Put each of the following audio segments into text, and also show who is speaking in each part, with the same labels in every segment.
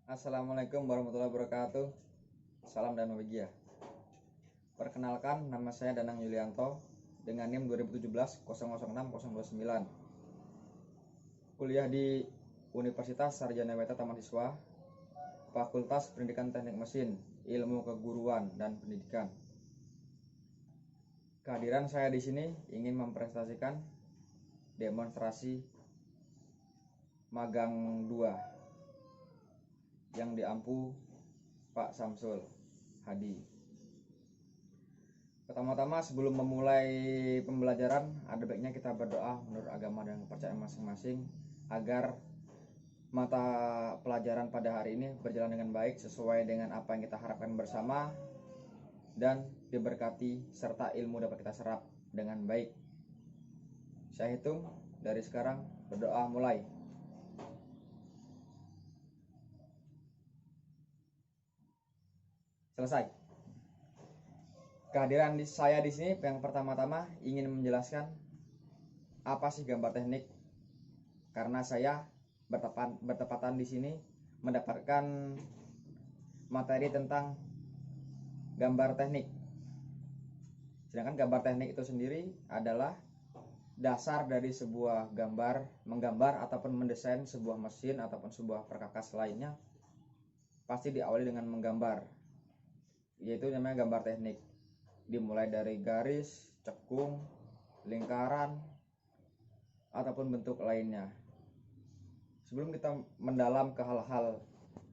Speaker 1: Assalamualaikum warahmatullahi wabarakatuh. Salam dan bahagia. Perkenalkan, nama saya Danang Yulianto dengan NIM 2017-006029. Kuliah di Universitas Sarjana Weta Taman Siswa, Fakultas Pendidikan Teknik Mesin, Ilmu Keguruan dan Pendidikan. Kehadiran saya di sini ingin mempresentasikan demonstrasi magang 2 yang diampu Pak Samsul Hadi. Pertama-tama sebelum memulai pembelajaran, ada baiknya kita berdoa menurut agama dan kepercayaan masing-masing agar mata pelajaran pada hari ini berjalan dengan baik sesuai dengan apa yang kita harapkan bersama dan diberkati serta ilmu dapat kita serap dengan baik. Saya hitung dari sekarang, berdoa mulai. Selesai. Kehadiran saya di sini yang pertama-tama ingin menjelaskan apa sih gambar teknik, karena saya bertepatan di sini mendapatkan materi tentang gambar teknik. Sedangkan gambar teknik itu sendiri adalah dasar dari sebuah menggambar ataupun mendesain sebuah mesin ataupun sebuah perkakas lainnya, pasti diawali dengan menggambar, yaitu namanya gambar teknik. Dimulai dari garis, cekung, lingkaran, ataupun bentuk lainnya. Sebelum kita mendalam ke hal-hal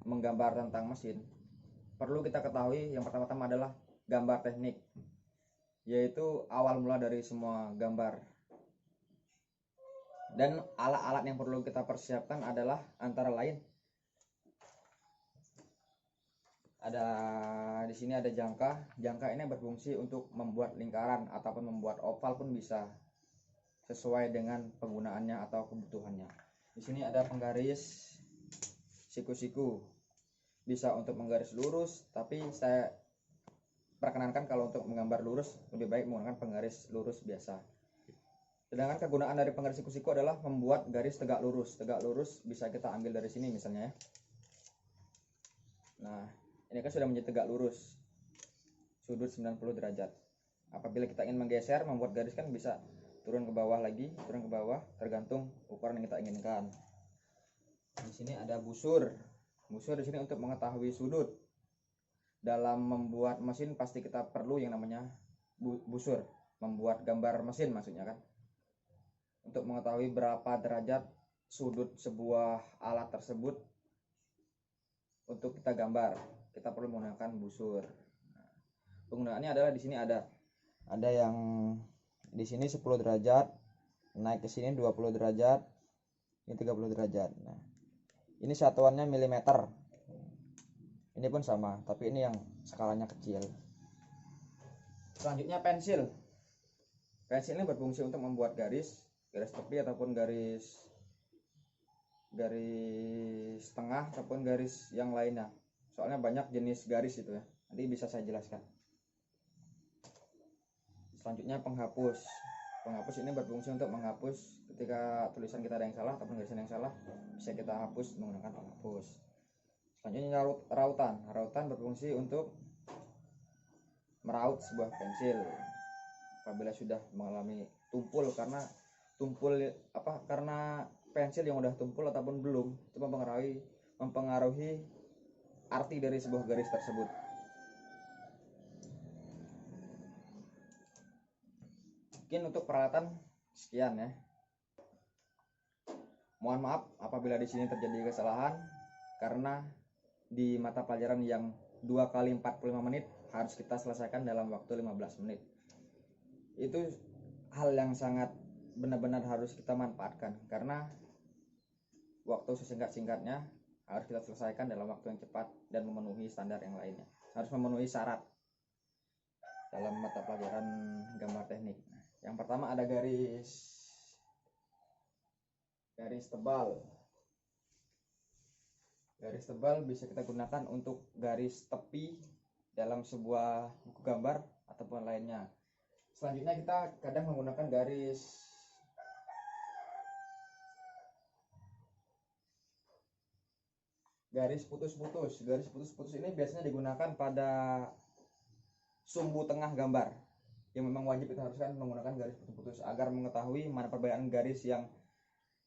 Speaker 1: menggambar tentang mesin, perlu kita ketahui yang pertama-tama adalah gambar teknik, yaitu awal mula dari semua gambar. Dan alat-alat yang perlu kita persiapkan adalah antara lain di sini ada jangka. Jangka ini berfungsi untuk membuat lingkaran ataupun membuat oval pun bisa, sesuai dengan penggunaannya atau kebutuhannya. Di sini ada penggaris siku-siku, bisa untuk menggaris lurus, tapi saya perkenankan kalau untuk menggambar lurus lebih baik menggunakan penggaris lurus biasa. Sedangkan kegunaan dari penggaris siku-siku adalah membuat garis tegak lurus. Tegak lurus bisa kita ambil dari sini misalnya ya. Nah, ini kan sudah menjadi tegak lurus, sudut 90 derajat. Apabila kita ingin menggeser, membuat garis kan bisa turun ke bawah lagi, turun ke bawah, tergantung ukuran yang kita inginkan. Di sini ada busur. Busur di sini untuk mengetahui sudut. Dalam membuat mesin pasti kita perlu yang namanya busur, membuat gambar mesin maksudnya kan. Untuk mengetahui berapa derajat sudut sebuah alat tersebut untuk kita gambar, kita perlu menggunakan busur. Nah, penggunaannya adalah di sini ada yang di sini 10 derajat, naik ke sini 20 derajat, ini 30 derajat. Nah, ini satuannya milimeter. Ini pun sama, tapi ini yang skalanya kecil. Selanjutnya pensil. Pensil ini berfungsi untuk membuat garis tepi ataupun garis tengah ataupun garis yang lainnya. Soalnya banyak jenis garis itu ya, nanti bisa saya jelaskan. Selanjutnya penghapus. Penghapus ini berfungsi untuk menghapus ketika tulisan kita ada yang salah ataupun garisan yang salah, bisa kita hapus menggunakan penghapus. Selanjutnya rautan. Rautan berfungsi untuk meraut sebuah pensil apabila sudah mengalami tumpul, karena pensil yang udah tumpul ataupun belum itu mempengaruhi arti dari sebuah garis tersebut. Mungkin untuk peralatan sekian ya. Mohon maaf apabila di sini terjadi kesalahan, karena di mata pelajaran yang 2 kali 45 menit harus kita selesaikan dalam waktu 15 menit. Itu hal yang sangat benar-benar harus kita manfaatkan, karena waktu sesingkat-singkatnya harus kita selesaikan dalam waktu yang cepat dan memenuhi standar yang lainnya. Harus memenuhi syarat dalam mata pelajaran gambar teknik. Yang pertama ada garis tebal. Garis tebal bisa kita gunakan untuk garis tepi dalam sebuah buku gambar ataupun lainnya. Selanjutnya kita kadang menggunakan garis garis putus-putus. Garis putus-putus ini biasanya digunakan pada sumbu tengah gambar, yang memang wajib kita haruskan menggunakan garis putus-putus agar mengetahui mana perbedaan garis yang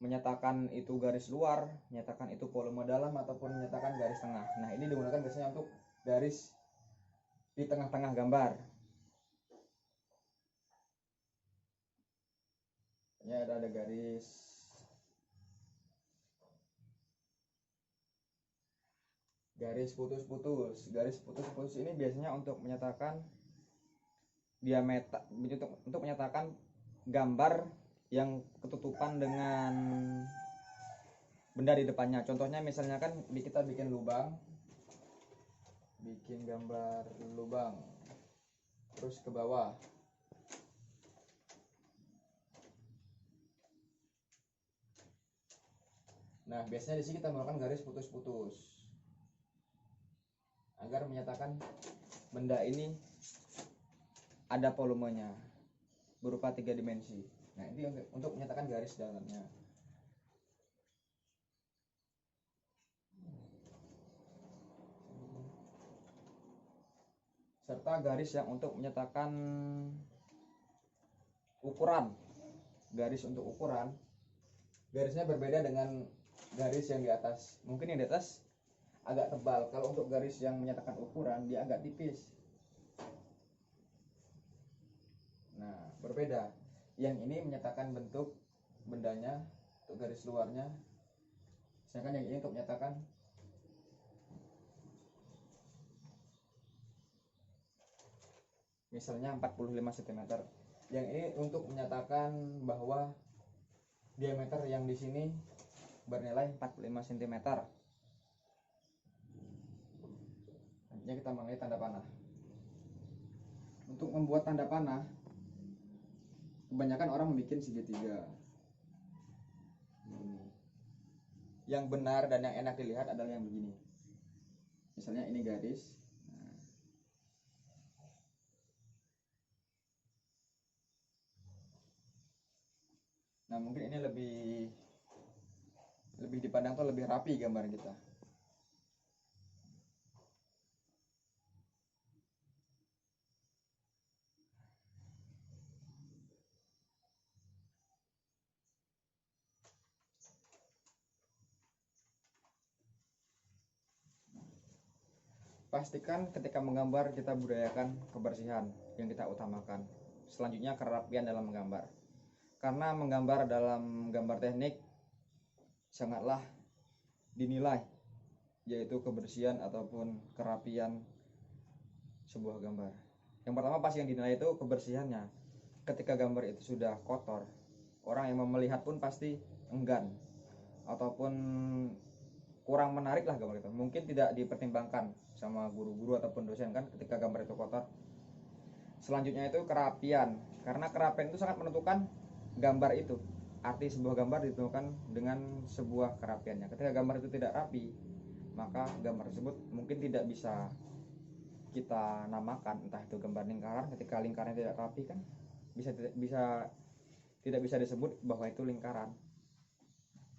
Speaker 1: menyatakan itu garis luar, menyatakan itu volume dalam, ataupun menyatakan garis tengah. Nah, ini digunakan biasanya untuk garis di tengah-tengah gambar. Ya, ada garis putus-putus. Garis putus-putus ini biasanya untuk menyatakan diameter, untuk menyatakan gambar yang ketutupan dengan benda di depannya. Contohnya misalnya kan kita bikin lubang, bikin gambar lubang, terus ke bawah. Nah, biasanya di sini kita menggunakan garis putus-putus agar menyatakan benda ini ada volumenya berupa 3 dimensi. Nah, ini untuk menyatakan garis dalamnya. Serta garis yang untuk menyatakan ukuran. Garis untuk ukuran, garisnya berbeda dengan garis yang di atas. Mungkin yang di atas agak tebal. Kalau untuk garis yang menyatakan ukuran, dia agak tipis. Nah, berbeda. Yang ini menyatakan bentuk bendanya untuk garis luarnya, sedangkan yang ini untuk menyatakan misalnya 45 cm. Yang ini untuk menyatakan bahwa diameter yang di sini bernilai 45 cm. Selanjutnya kita mengenai tanda panah. Untuk membuat tanda panah, kebanyakan orang membuat segitiga. Yang benar dan yang enak dilihat adalah yang begini. Misalnya ini garis. Nah, mungkin ini lebih dipandang tuh lebih rapi gambar kita. Pastikan ketika menggambar kita budayakan kebersihan yang kita utamakan. Selanjutnya kerapian dalam menggambar. Karena menggambar dalam gambar teknik sangatlah dinilai, yaitu kebersihan ataupun kerapian sebuah gambar. Yang pertama pasti yang dinilai itu kebersihannya. Ketika gambar itu sudah kotor, orang yang melihat pun pasti enggan ataupun kurang menarik lah gambar itu. Mungkin tidak dipertimbangkan sama guru-guru ataupun dosen kan ketika gambar itu kotor. Selanjutnya itu kerapian, karena kerapian itu sangat menentukan gambar itu. Arti sebuah gambar ditentukan dengan sebuah kerapiannya. Ketika gambar itu tidak rapi, maka gambar tersebut mungkin tidak bisa kita namakan, entah itu gambar lingkaran. Ketika lingkarannya tidak rapi kan tidak bisa disebut bahwa itu lingkaran,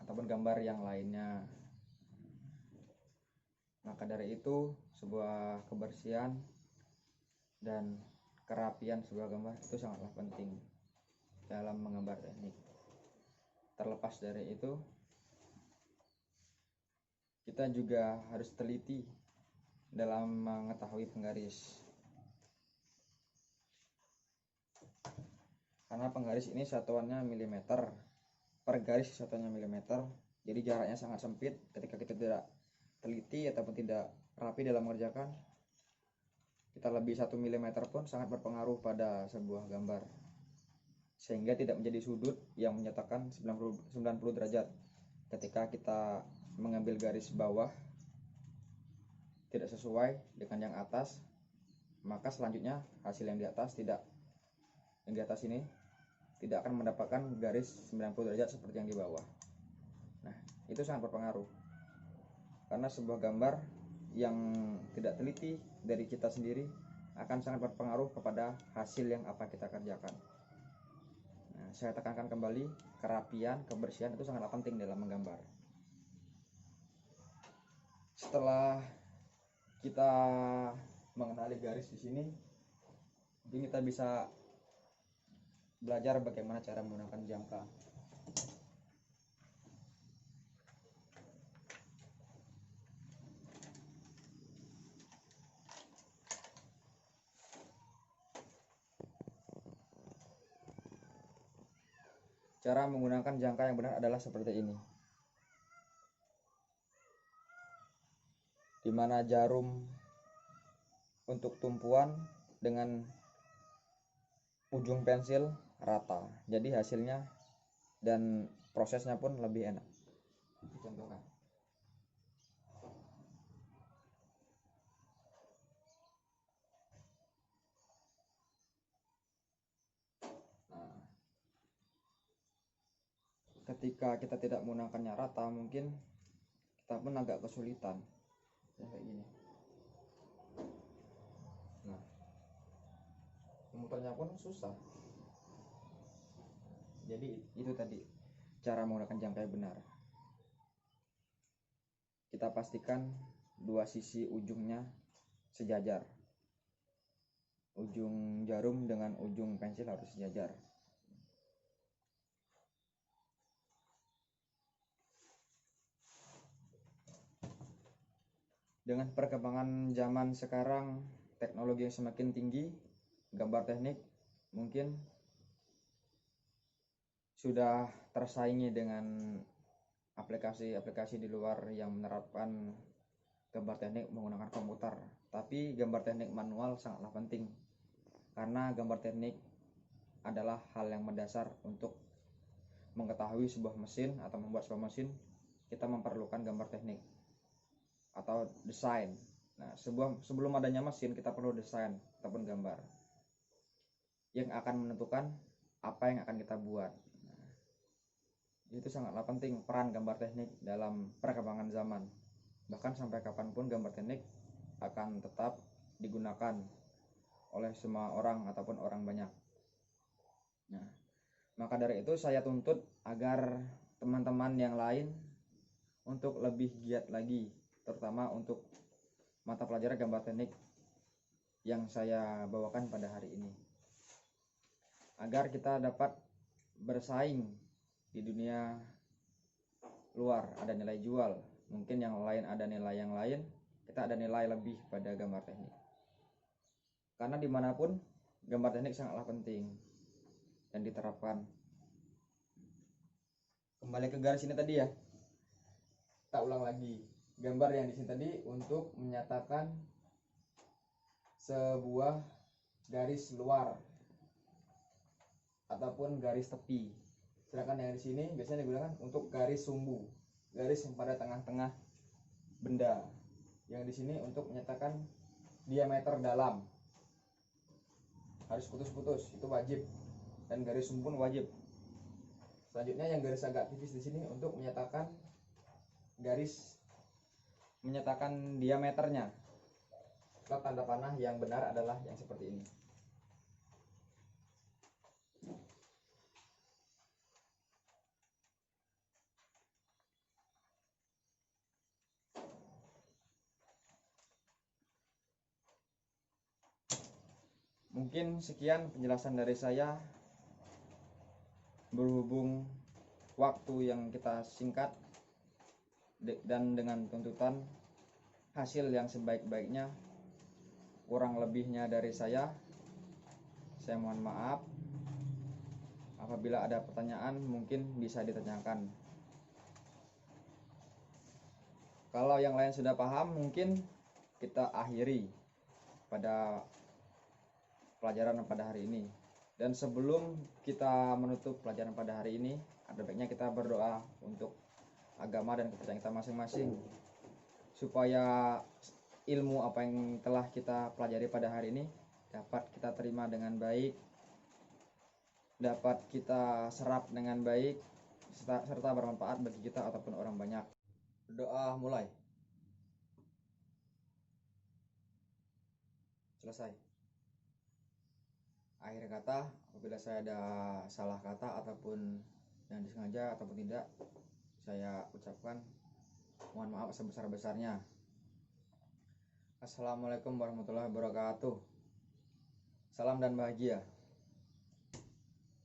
Speaker 1: ataupun gambar yang lainnya. Maka dari itu sebuah kebersihan dan kerapian sebuah gambar itu sangatlah penting dalam menggambar teknik. Terlepas dari itu, kita juga harus teliti dalam mengetahui penggaris, karena penggaris ini satuannya milimeter, per garis satuannya milimeter. Jadi jaraknya sangat sempit. Ketika kita tidak teliti ataupun tidak rapi dalam mengerjakan, kita lebih 1 mm pun sangat berpengaruh pada sebuah gambar, sehingga tidak menjadi sudut yang menyatakan 90 derajat. Ketika kita mengambil garis bawah tidak sesuai dengan yang atas, maka selanjutnya hasil yang di atas ini tidak akan mendapatkan garis 90 derajat seperti yang di bawah. Nah, itu sangat berpengaruh, karena sebuah gambar yang tidak teliti dari kita sendiri akan sangat berpengaruh kepada hasil yang apa kita kerjakan. Nah, saya tekankan kembali, kerapian, kebersihan itu sangatlah penting dalam menggambar. Setelah kita mengenali garis di sini, mungkin kita bisa belajar bagaimana cara menggunakan jangka. Cara menggunakan jangka yang benar adalah seperti ini, di mana jarum untuk tumpuan dengan ujung pensil rata, jadi hasilnya dan prosesnya pun lebih enak. Contohkan. Nah, ketika kita tidak menggunakannya rata, mungkin kita pun agak kesulitan ya, kayak gini. Nah, memutarnya pun susah. Jadi itu tadi cara menggunakan jangka yang benar. Kita pastikan dua sisi ujungnya sejajar. Ujung jarum dengan ujung pensil harus sejajar. Dengan perkembangan zaman sekarang, teknologi yang semakin tinggi, gambar teknik mungkin sudah tersaingi dengan aplikasi-aplikasi di luar yang menerapkan gambar teknik menggunakan komputer. Tapi gambar teknik manual sangatlah penting, karena gambar teknik adalah hal yang mendasar untuk mengetahui sebuah mesin atau membuat sebuah mesin. Kita memerlukan gambar teknik atau desain. Nah, sebelum adanya mesin, kita perlu desain ataupun gambar yang akan menentukan apa yang akan kita buat. Nah, itu sangatlah penting peran gambar teknik dalam perkembangan zaman. Bahkan sampai kapanpun gambar teknik akan tetap digunakan oleh semua orang ataupun orang banyak. Nah, maka dari itu saya tuntut agar teman-teman yang lain untuk lebih giat lagi, terutama untuk mata pelajaran gambar teknik yang saya bawakan pada hari ini, agar kita dapat bersaing di dunia luar. Ada nilai jual, mungkin yang lain ada nilai yang lain, kita ada nilai lebih pada gambar teknik. Karena dimanapun gambar teknik sangatlah penting dan diterapkan. Kembali ke garis ini tadi ya, tak ulang lagi. Gambar yang di sini tadi untuk menyatakan sebuah garis luar ataupun garis tepi. Sedangkan yang di sini biasanya digunakan untuk garis sumbu, garis yang pada tengah-tengah benda. Yang di sini untuk menyatakan diameter dalam. Harus putus-putus, itu wajib. Dan garis sumbu pun wajib. Selanjutnya yang garis agak tipis di sini untuk menyatakan diameternya. Sebab tanda panah yang benar adalah yang seperti ini. Mungkin sekian penjelasan dari saya. Berhubung waktu yang kita singkat dan dengan tuntutan hasil yang sebaik-baiknya, kurang lebihnya dari saya mohon maaf. Apabila ada pertanyaan mungkin bisa ditanyakan. Kalau yang lain sudah paham, mungkin kita akhiri pada pelajaran pada hari ini. Dan sebelum kita menutup pelajaran pada hari ini, ada baiknya kita berdoa untuk agama dan kepercayaan kita masing-masing, supaya ilmu apa yang telah kita pelajari pada hari ini dapat kita terima dengan baik, dapat kita serap dengan baik, serta bermanfaat bagi kita ataupun orang banyak. Doa mulai. Selesai. Akhir kata, apabila saya ada salah kata ataupun yang disengaja ataupun tidak, saya ucapkan mohon maaf sebesar-besarnya. Assalamualaikum warahmatullahi wabarakatuh. Salam dan bahagia.